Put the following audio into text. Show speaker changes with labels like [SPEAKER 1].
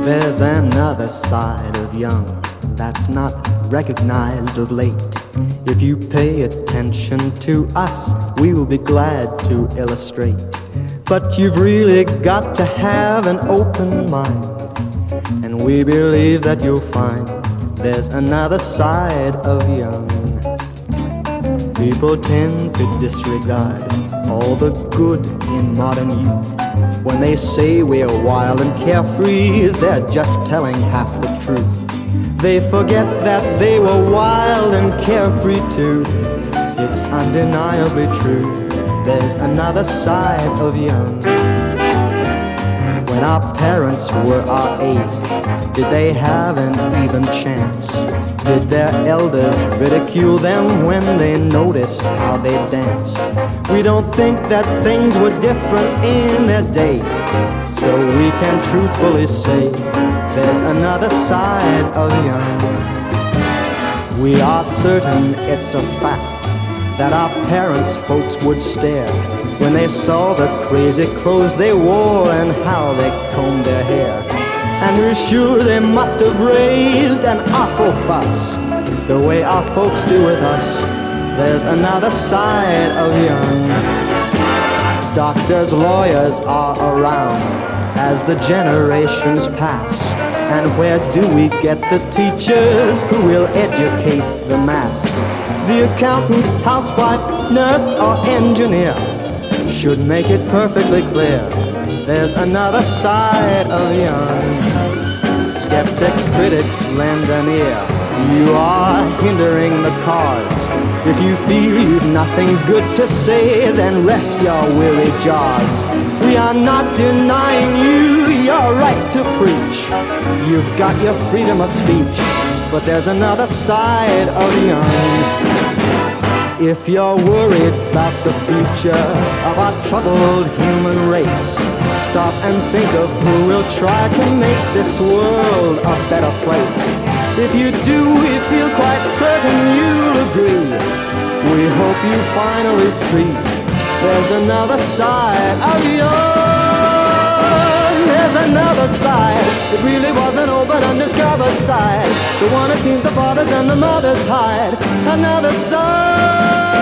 [SPEAKER 1] There's another side of young that's not recognized of late. If you pay attention to us, we will be glad to illustrate. But you've really got to have an open mind, and we believe that you'll find there's another side of young. People tend to disregard all the good in modern youth. When they say we're wild and carefree, they're just telling half the truth. They forget that they were wild and carefree too. It's undeniably true, there's another side of young. When our parents were our age, did they have an even chance? Did their elders ridicule them when they noticed how they danced? We don't think that things were different in their day, so we can truthfully say there's another side of young. We are certain it's a fact that our parents' folks would stare when they saw the crazy clothes they wore and how they combed their hair. And we're sure they must have raised an awful fuss the way our folks do with us. There's another side of young. Doctors, lawyers are around as the generations pass. And where do we get the teachers who will educate the mass? The accountant, housewife, nurse, or engineer should make it perfectly clear there's another side of young. Skeptics, critics, lend an ear. You are hindering the cause. If you feel you've nothing good to say, then rest your weary jaws. We are not denying you your right to preach. You've got your freedom of speech, but there's another side of young. If you're worried about the future of our troubled human race, stop and think of who will try to make this world a better place. If you do, we feel quite certain you'll agree. We hope you finally see there's another side of young. There's another side. It really was an open, undiscovered side. The one that seems the fathers and the mothers hide. Another side.